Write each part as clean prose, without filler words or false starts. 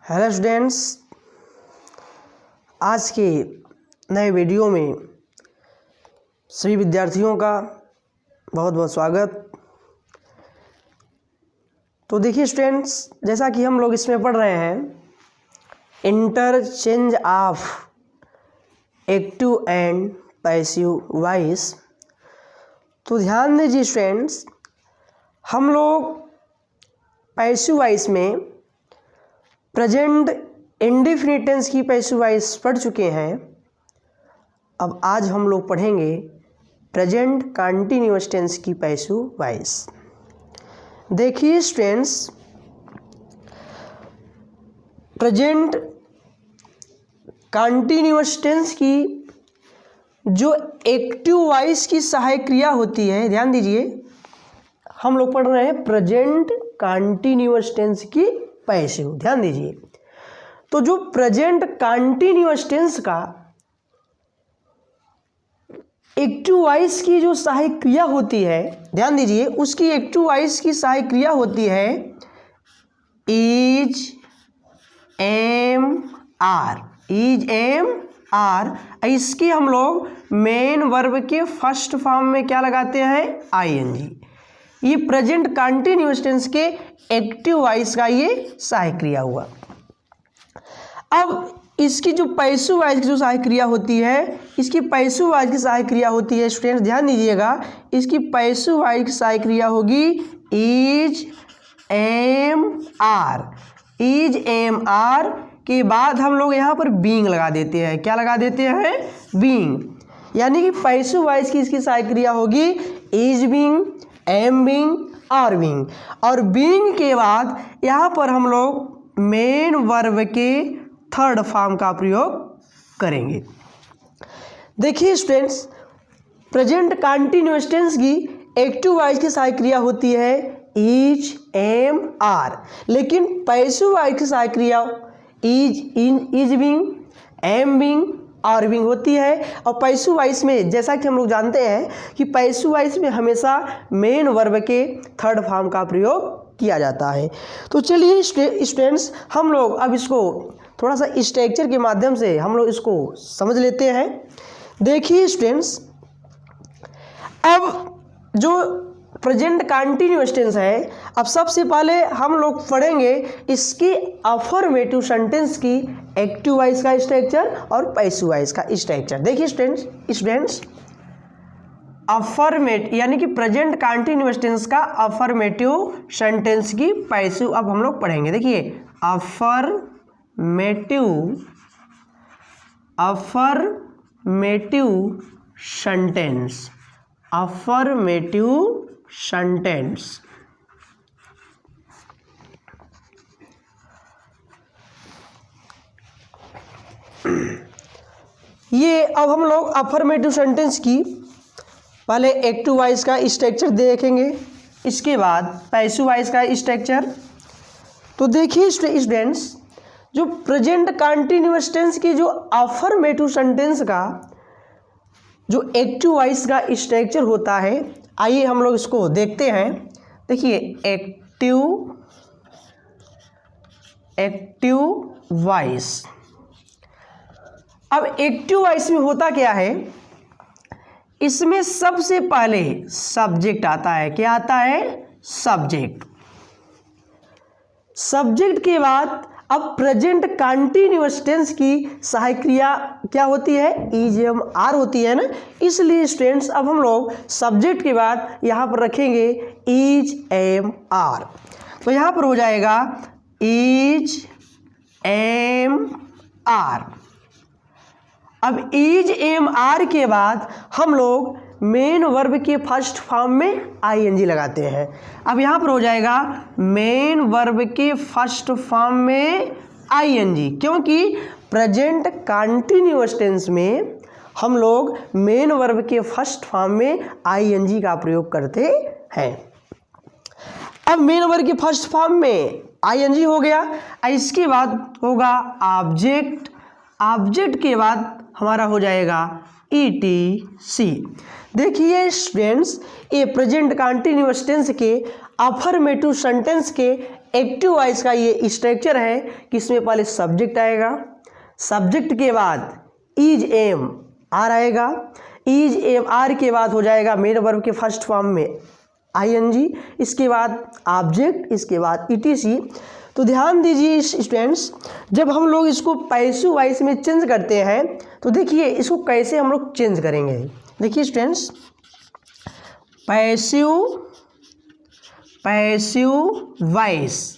Hello students, आज के नए वीडियो में सभी विद्यार्थियों का बहुत बहुत स्वागत। तो देखिए स्टूडेंट्स, जैसा कि हम लोग इसमें पढ़ रहे हैं interchange of active and passive voice. तो ध्यान दीजिए स्टूडेंट्स, हम लोग पैसिव वॉइस में प्रेजेंट इंडेफिनिट टेंस की पैसिव वॉइस पढ़ चुके हैं। अब आज हम लोग पढ़ेंगे प्रेजेंट कंटीन्यूअस टेंस की पैसिव वॉइस। देखिए स्टूडेंट्स, प्रेजेंट कंटीन्यूअस टेंस की जो एक्टिव वॉइस की सहायक क्रिया होती है, ध्यान दीजिए, हम लोग पढ़ रहे हैं प्रेजेंट कंटीन्यूअस टेंस की पैसिव। ध्यान दीजिए, तो जो प्रेजेंट कंटीन्यूअस टेंस का एक्टिव वॉइस की जो सहायक क्रिया होती है, ध्यान दीजिए, उसकी एक्टिव वॉइस की सहायक क्रिया होती है is, am, are. Is, am, are. इसकी हम लोग मेन वर्ब के फर्स्ट फॉर्म में क्या लगाते हैं? आईएनजी। ये प्रेजेंट कंटीन्यूअस टेंस के एक्टिव वॉइस का ये सहायक क्रिया हुआ। अब इसकी जो पैसिव वॉइस की जो सहायक क्रिया होती है, इसकी पैसिव वॉइस की सहायक क्रिया होती है स्टूडेंट्स, ध्यान दीजिएगा, इसकी पैसिव वॉइस की सहायक क्रिया होगी is, am, are. Is, am, are के बाद हम लोग यहाँ पर बीइंग लगा देते हैं। क्या लगा देते हैं? बीइंग। यानी कि पैसिव वॉइस की इसकी सहायक क्रिया होगी is being, am being, are being. और बीइंग के बाद यहाँ पर हम लोग मेन वर्ब के थर्ड फॉर्म का प्रयोग करेंगे। देखिए स्टूडेंट्स, प्रेजेंट कंटीन्यूअस टेंस की एक्टिव वॉइस की सहायक क्रिया होती है इज, एम, आर, लेकिन पैसिव वॉइस की सहायक क्रिया is being, am being, are being होती है। और पैसिव वॉइस में जैसा कि हम लोग जानते हैं कि पैसिव वॉइस में हमेशा मेन वर्ब के थर्ड फॉर्म का प्रयोग किया जाता है। तो चलिए स्टूडेंट्स, हम लोग अब इसको थोड़ा सा स्ट्रक्चर के माध्यम से हम लोग इसको समझ लेते हैं। देखिए स्टूडेंट्स, अब जो प्रेजेंट कंटीन्यूअस टेंस है, अब सबसे पहले हम लोग पढ़ेंगे इसकी अफर्मेटिव सेंटेंस की एक्टिव वॉइस का स्ट्रक्चर और पैसिव वॉइस का स्ट्रक्चर। देखिए स्टूडेंट्स, अफर्मेट यानी कि प्रेजेंट कंटीन्यूअस टेंस का अफर्मेटिव सेंटेंस की पैसिव अब हम लोग पढ़ेंगे। देखिए अफर्मेटिव सेंटेंस, अफर्मेटिव सेंटेंस। ये अब हम लोग अफर्मेटिव सेंटेंस की पहले एक्टिव वॉइस का स्ट्रक्चर देखेंगे, इसके बाद पैसिव वॉइस का स्ट्रक्चर। तो देखिए स्टूडेंट्स, जो प्रेजेंट कंटीन्यूअस टेंस की जो अफर्मेटिव सेंटेंस का जो एक्टिव वॉइस का स्ट्रक्चर होता है, आइए हम लोग इसको देखते हैं। देखिए एक्टिव वॉइस। अब एक्टिव वॉइस में होता क्या है, इसमें सबसे पहले सब्जेक्ट आता है। क्या आता है? सब्जेक्ट। सब्जेक्ट के बाद अब प्रेजेंट कंटीन्यूअस टेंस की सहायक क्रिया क्या होती है? इज, एम, आर होती है ना। इसलिए स्टूडेंट्स, अब हम लोग सब्जेक्ट के बाद यहाँ पर रखेंगे इज, एम, आर। तो यहाँ पर हो जाएगा इज, एम, आर। अब इज, एम, आर के बाद हम लोग मेन वर्ब के फर्स्ट फॉर्म में आईएनजी लगाते हैं। अब यहाँ पर हो जाएगा मेन वर्ब के फर्स्ट फॉर्म में आईएनजी, क्योंकि प्रेजेंट कंटीन्यूअस टेंस में हम लोग मेन वर्ब के फर्स्ट फॉर्म में आईएनजी का प्रयोग करते हैं। अब मेन वर्ब के फर्स्ट फॉर्म में आईएनजी हो गया, इसके बाद होगा ऑब्जेक्ट। ऑब्जेक्ट के बाद हमारा हो जाएगा ETC। देखिए स्टूडेंट्स, ये प्रेजेंट कंटीन्यूअस टेंस के अफर्मेटिव सेंटेंस के एक्टिव वॉइस का ये स्ट्रक्चर है कि इसमें पहले सब्जेक्ट आएगा, सब्जेक्ट के बाद इज एम आर आएगा, इज एम आर के बाद हो जाएगा मेन वर्ब के फर्स्ट फॉर्म में आईएनजी, इसके बाद ऑब्जेक्ट, इसके बाद ईटीसी। तो ध्यान दीजिए स्टूडेंट्स, जब हम लोग इसको पैसिव वॉइस में चेंज करते हैं तो देखिए इसको कैसे हम लोग चेंज करेंगे। देखिए स्टूडेंट्स, पैसिव वॉइस।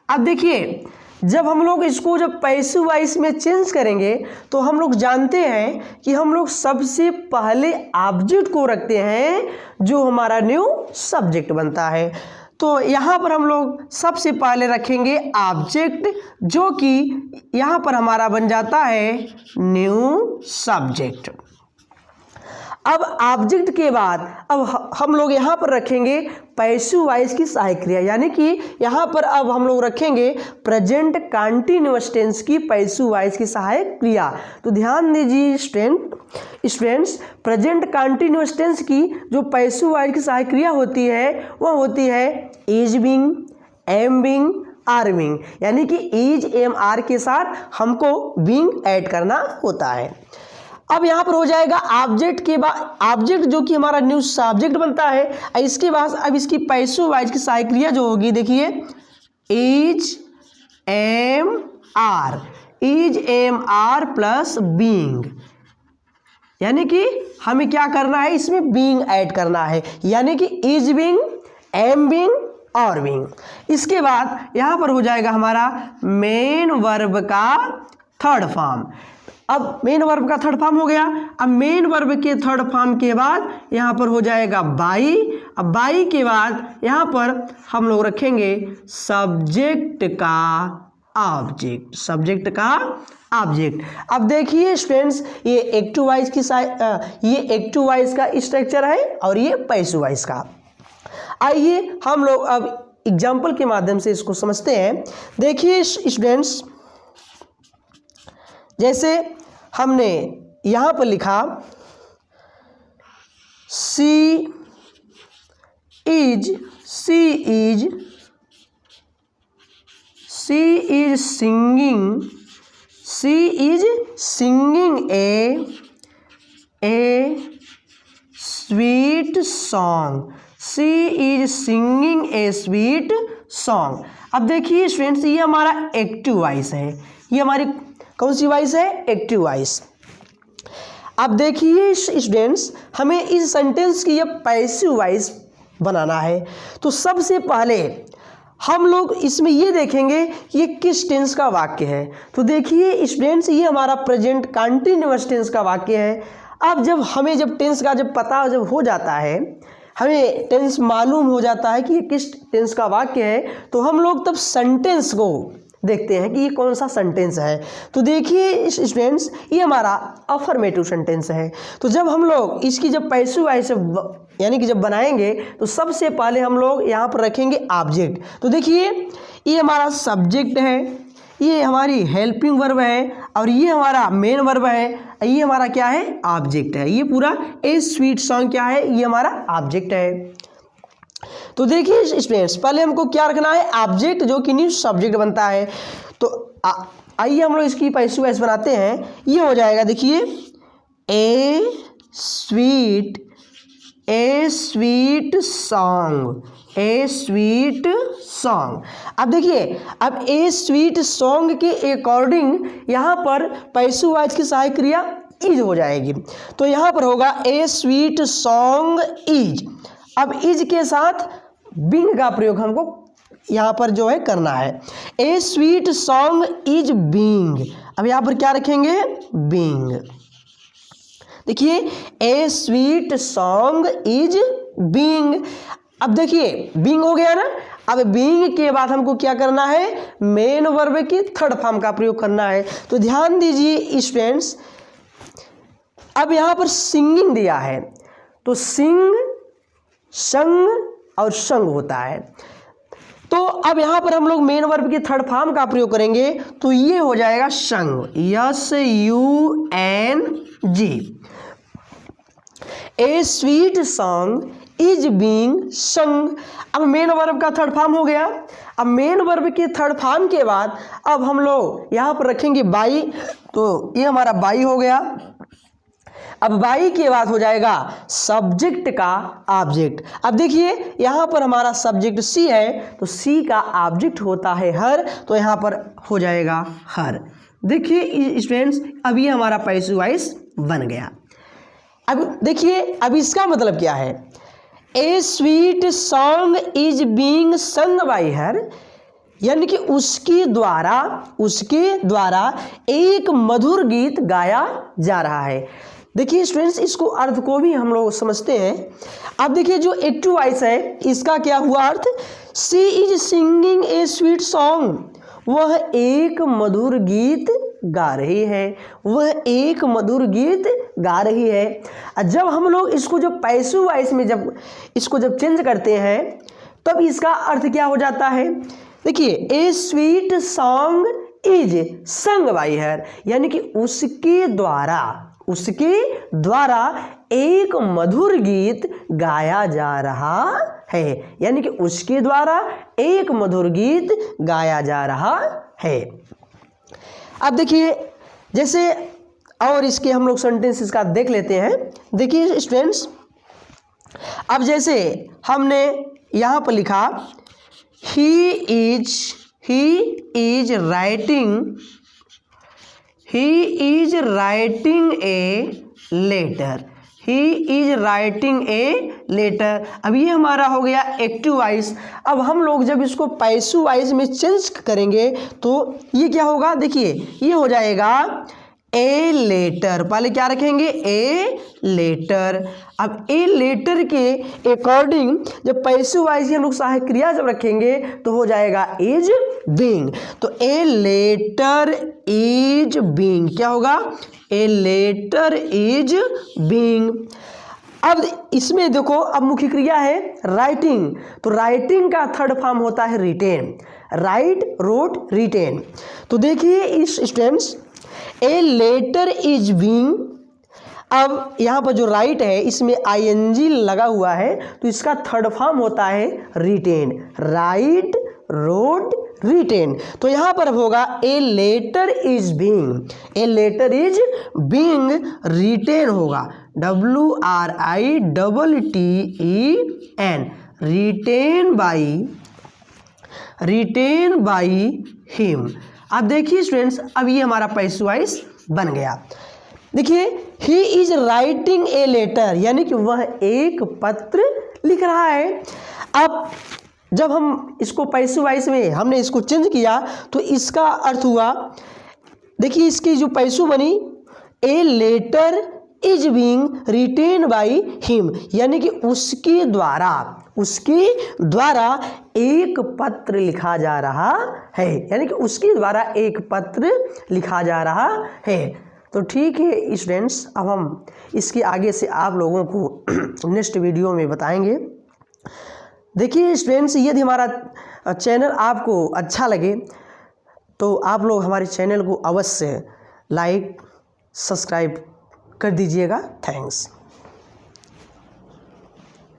अब देखिए जब हम लोग इसको जब पैसिव वॉइस में चेंज करेंगे तो हम लोग जानते हैं कि हम लोग सबसे पहले ऑब्जेक्ट को रखते हैं जो हमारा न्यू सब्जेक्ट बनता है। तो यहाँ पर हम लोग सबसे पहले रखेंगे ऑब्जेक्ट, जो कि यहाँ पर हमारा बन जाता है न्यू सब्जेक्ट। अब ऑब्जेक्ट के बाद अब हम लोग यहाँ पर रखेंगे पैसिव वॉइस की सहायक क्रिया, यानी कि यहाँ पर अब हम लोग रखेंगे प्रेजेंट कंटीन्यूअस टेंस की पैसिव वॉइस की सहायक क्रिया। तो ध्यान दीजिए स्टूडेंट्स, प्रेजेंट कंटीन्यूअस टेंस की जो पैसिव वॉइस की सहायक क्रिया होती है वह होती है is being, am being, are being, यानी कि इज एम आर के साथ हमको बीइंग ऐड करना होता है। अब यहाँ पर हो जाएगा ऑब्जेक्ट के बाद ऑब्जेक्ट जो कि हमारा न्यू सब्जेक्ट बनता है। इसके बाद अब इसकी पैसिव वॉइस की सहायक क्रिया जो होगी, देखिए is am are plus being, यानी कि हमें क्या करना है, इसमें बीइंग ऐड करना है, यानी कि इज बीइंग, एम बीइंग, और बीइंग। इसके बाद यहाँ पर हो जाएगा हमारा मेन वर्ब का थर्ड फॉर्म। अब मेन वर्ब का थर्ड फॉर्म हो गया। अब मेन वर्ब के थर्ड फॉर्म के बाद यहाँ पर हो जाएगा बाई। अब बाई के बाद यहाँ पर हम लोग रखेंगे सब्जेक्ट का ऑब्जेक्ट, सब्जेक्ट का ऑब्जेक्ट। अब देखिए स्टूडेंट्स, ये एक्टिव वॉइस की ये एक्टिव वॉइस का स्ट्रक्चर है और ये पैसिव वॉइस का। आइए हम लोग अब एग्जाम्पल के माध्यम से इसको समझते हैं। देखिए स्टूडेंट्स, जैसे हमने यहाँ पर लिखा she is singing a sweet song, she is singing a sweet song. अब देखिए स्टूडेंट्स, ये हमारा एक्टिव वॉइस है, ये हमारी कौन सी वॉइस है, एक्टिव वॉइस। अब देखिए स्टूडेंट्स, हमें इस सेंटेंस की ये पैसिव वॉइस बनाना है। तो सबसे पहले हम लोग इसमें ये देखेंगे कि ये किस टेंस का वाक्य है। तो देखिए स्टूडेंट्स, ये हमारा प्रेजेंट कंटीन्यूअस टेंस का वाक्य है। अब जब हमें टेंस का पता जब हो जाता है, हमें टेंस मालूम हो जाता है कि ये किस टेंस का वाक्य है, तो हम लोग तब सेंटेंस को देखते हैं कि ये कौन सा सेंटेंस है। तो देखिए स्टूडेंट्स, ये हमारा अफर्मेटिव सेंटेंस है। तो जब हम लोग इसकी जब पैसिव वॉइस यानी कि जब बनाएंगे तो सबसे पहले हम लोग यहाँ पर रखेंगे ऑब्जेक्ट। तो देखिए ये हमारा सब्जेक्ट है, ये हमारी हेल्पिंग वर्ब है, और ये हमारा मेन वर्ब है, ये हमारा क्या है, ऑब्जेक्ट है। ये पूरा ए स्वीट सॉन्ग क्या है, ये हमारा ऑब्जेक्ट है। तो देखिए स्टूडेंट्स, पहले हमको क्या रखना है, ऑब्जेक्ट, जो कि न्यू सब्जेक्ट बनता है। तो आइए हम लोग इसकी पैसिव वॉइस बनाते हैं। ये हो जाएगा, देखिए ए स्वीट सॉन्ग, ए स्वीट सॉन्ग। अब देखिए, अब ए स्वीट सॉन्ग के अकॉर्डिंग यहाँ पर पैसिव वॉइस की सहायक क्रिया इज हो जाएगी। तो यहाँ पर होगा ए स्वीट सॉन्ग इज। अब इज के साथ बीइंग का प्रयोग हमको यहाँ पर जो है करना है। ए स्वीट सॉन्ग इज बीइंग। अब यहाँ पर क्या रखेंगे, बीइंग। देखिए ए स्वीट सॉन्ग इज बीइंग। अब देखिए बीइंग हो गया ना। अब बीइंग के बाद हमको क्या करना है, मेन वर्ब की थर्ड फॉर्म का प्रयोग करना है। तो ध्यान दीजिए स्टूडेंट्स, अब यहाँ पर सिंगिंग दिया है, तो सिंग, संग और संग होता है। तो अब यहाँ पर हम लोग मेन वर्ब की थर्ड फॉर्म का प्रयोग करेंगे, तो ये हो जाएगा संग, SUNG। A sweet song is being संग। अब मेन वर्ब का थर्ड फॉर्म हो गया। अब मेन वर्ब के थर्ड फॉर्म के बाद अब हम लोग यहाँ पर रखेंगे बाई, तो ये हमारा बाई हो गया। अब बाई के बाद हो जाएगा सब्जेक्ट का ऑब्जेक्ट। अब देखिए यहाँ पर हमारा सब्जेक्ट सी है, तो सी का ऑब्जेक्ट होता है हर, तो यहाँ पर हो जाएगा हर। देखिए स्टूडेंट्स, अब ये हमारा पैसिव वॉइस बन गया। अब देखिए, अब इसका मतलब क्या है, ए sweet song is being sung by हर, यानी कि उसके द्वारा एक मधुर गीत गाया जा रहा है। देखिए स्टूडेंट्स, इसको अर्थ को भी हम लोग समझते हैं। अब देखिए जो एक्टिव वॉइस है, इसका क्या हुआ अर्थ, she is singing a sweet song, वह एक मधुर गीत गा रही है, वह एक मधुर गीत गा रही है। जब हम लोग इसको जो पैसिव वॉइस में जब चेंज करते हैं, तब इसका अर्थ क्या हो जाता है, देखिए ए sweet song is sung by हर, यानी कि उसके द्वारा एक मधुर गीत गाया जा रहा है, यानी कि उसके द्वारा एक मधुर गीत गाया जा रहा है। अब देखिए जैसे और इसके हम लोग सेंटेंसेस का देख लेते हैं। देखिए स्टूडेंट्स, अब जैसे हमने यहाँ पर लिखा he is writing a letter. अब ये हमारा हो गया एक्टिव वॉइस। अब हम लोग जब इसको पैसिव वॉइस में चेंज करेंगे तो ये क्या होगा, देखिए ये हो जाएगा ए लेटर। पहले क्या रखेंगे, ए लेटर। अब ए लेटर के अकॉर्डिंग जब पैसिव वॉइस हम लोग सहायक क्रिया जब रखेंगे तो हो जाएगा इज बीइंग। तो ए लेटर इज बीइंग क्या होगा, ए लेटर इज बीइंग। अब इसमें देखो, अब मुख्य क्रिया है राइटिंग, तो राइटिंग का थर्ड फॉर्म होता है रिटेन, राइट, रोट, रिटेन। तो देखिए इस students, a letter is being, अब यहाँ पर जो राइट है इसमें आईएनजी लगा हुआ है, तो इसका थर्ड फॉर्म होता है रिटेन, राइट, रोट, रिटेन। तो यहाँ पर होगा a letter is being, a letter is being written होगा, WRITTEN, रिटेन बाई हिम। अब देखिए स्टूडेंट्स, अब ये हमारा पैसिव वॉइस बन गया। देखिए he is writing a letter, यानी कि वह एक पत्र लिख रहा है। अब जब हम इसको पैसिव वॉइस में हमने इसको चेंज किया तो इसका अर्थ हुआ, देखिए इसकी जो पैसिव बनी, a letter is being written by him, यानी कि उसके द्वारा एक पत्र लिखा जा रहा है, यानी कि उसके द्वारा एक पत्र लिखा जा रहा है। तो ठीक है स्टूडेंट्स, अब हम इसके आगे से आप लोगों को नेक्स्ट वीडियो में बताएंगे। देखिए स्टूडेंट्स, यदि हमारा चैनल आपको अच्छा लगे तो आप लोग हमारे चैनल को अवश्य लाइक, सब्सक्राइब कर दीजिएगा। थैंक्स।